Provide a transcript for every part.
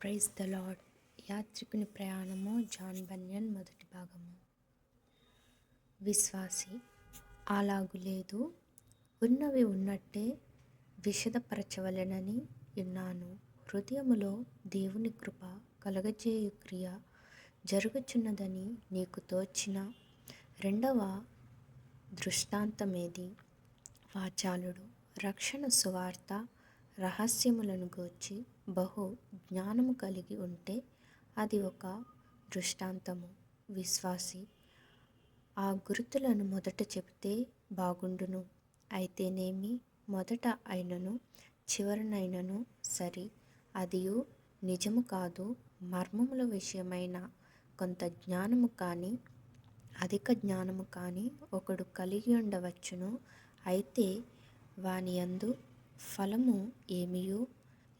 Praise the lord. యాత్రికుని ప్రయాణము, John Bunyan. మొదటి భాగము. విశ్వాసి. అలాగు లేదు, ఉన్నవి ఉన్నట్టే విశదపరచవలెనని యున్నాను. హృదయములో దేవుని కృప కలగజేయు క్రియ జరుగుచున్నదని నీకు తోచిన రెండవ దృష్టాంతమేది? వాచాలుడు. రక్షణ సువార్త రహస్యములను గూర్చి బహు జ్ఞానము కలిగి ఉంటే అది ఒక దృష్టాంతము. విశ్వాసి. ఆ గుర్తులను మొదట చెబితే బాగుండును. అయితేనేమి, మొదట అయినను చివరనైనను సరి, అదియు నిజము కాదు. మర్మముల విషయమైన కొంత జ్ఞానము కానీ అధిక జ్ఞానము కానీ ఒకడు కలిగి ఉండవచ్చును. అయితే వాని యందు ఫలము ఏమియూ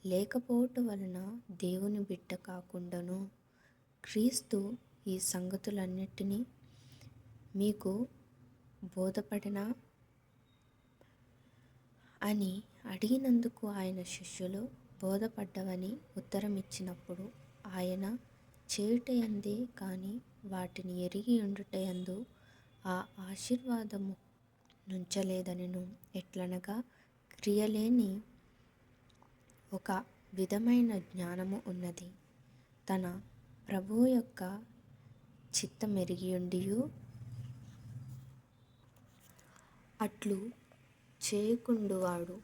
లేకపోవట వలన దేవుని బిడ్డ కాకుండును. క్రీస్తు ఈ సంగతులన్నిటినీ మీకు బోధపడినా అని అడిగినందుకు ఆయన శిష్యులు బోధపడ్డవని ఉత్తరమిచ్చినప్పుడు, ఆయన చేయుటయందే కాని వాటిని ఎరిగి ఉండుటయందు ఆ ఆశీర్వాదము నుంచలేదనెను. ఎట్లనగా క్రియలేని ఒక విధమైన జ్ఞానము ఉన్నది. తన ప్రభువు యొక్క చిత్తమెరిగియుండియు అట్లు చేయకుండువాడు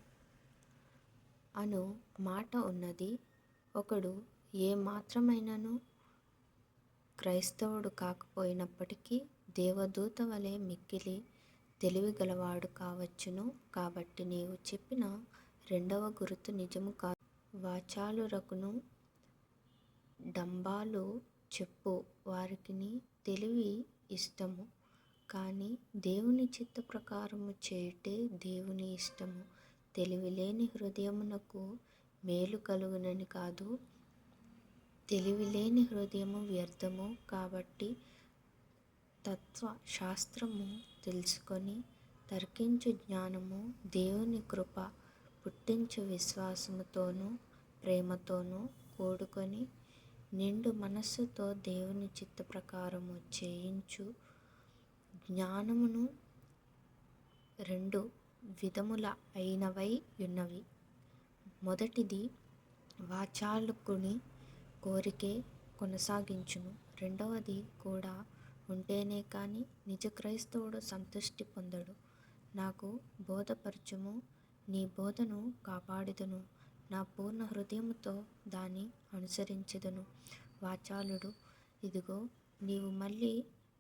అను మాట ఉన్నది. ఒకడు ఏ మాత్రమైనను క్రైస్తవుడు కాకపోయినప్పటికీ దేవదూత వలె మిక్కిలి తెలివిగలవాడు కావచ్చును. కాబట్టి నీవు చెప్పిన రెండవ గురుతు నిజము కాదు. వాచాలురకును డంబాలు చెప్పు వారికిని తెలివి ఇష్టము, కాని దేవుని చిత్త ప్రకారము చేయుటే దేవుని ఇష్టము. తెలివిలేని హృదయమునకు మేలు కలుగునని కాదు, తెలివిలేని హృదయము వ్యర్థము. కాబట్టి తత్వశాస్త్రము తెలుసుకొని తర్కించు జ్ఞానము దేవుని కృప పుట్టించు విశ్వాసముతోనూ ప్రేమతోనూ కూడుకొని నిండు మనస్సుతో దేవుని చిత్త ప్రకారము చేయించు జ్ఞానమును రెండు విధముల అయినవై యున్నవి. మొదటిది వాచాలకుని కోరికే కొనసాగించును. రెండవది కూడా ఉంటేనే కాని నిజ క్రైస్తవుడు సంతుష్టి పొందడు. నాకు బోధపరచుము, నీ బోధను కాపాడెదను, నా పూర్ణ హృదయముతో దాని అనుసరించెదను. వాచాలుడు. ఇదిగో, నీవు మళ్ళీ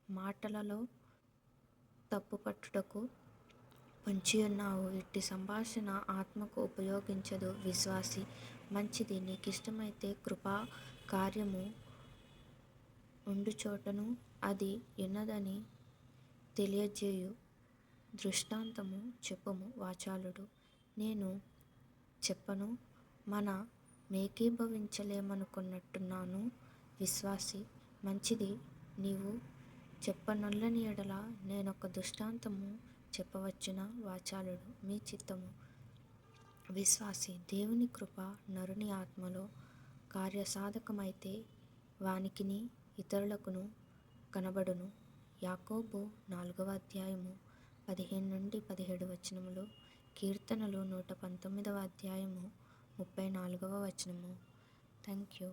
మాటలలో తప్పుపట్టుటకు పొంచియున్నావు. ఇట్టి సంభాషణ ఆత్మకు ఉపయోగించదు. విశ్వాసి. మంచిది, నీకిష్టమైతే కృపా కార్యము ఉండుచోటను అది యున్నదని తెలియజేయు దృష్టాంతము చెప్పుము. వాచాలుడు. నేను చెప్పను, మన మేకీభవించలేమనుకొనుచున్నాను. విశ్వాసి. మంచిది, నీవు చెప్పనొల్లని యెడల నేనొక దృష్టాంతము చెప్పవచ్చునా? వాచాలుడు. మీ చిత్తము. విశ్వాసి. దేవుని కృప నరుని ఆత్మలో కార్యసాధకమైతే వానికిని ఇతరులకును కనబడును. యాకోబు 4వ అధ్యాయము 15-17 వచనములు. కీర్తనలు 119వ అధ్యాయము 34వ వచనము. Thank you.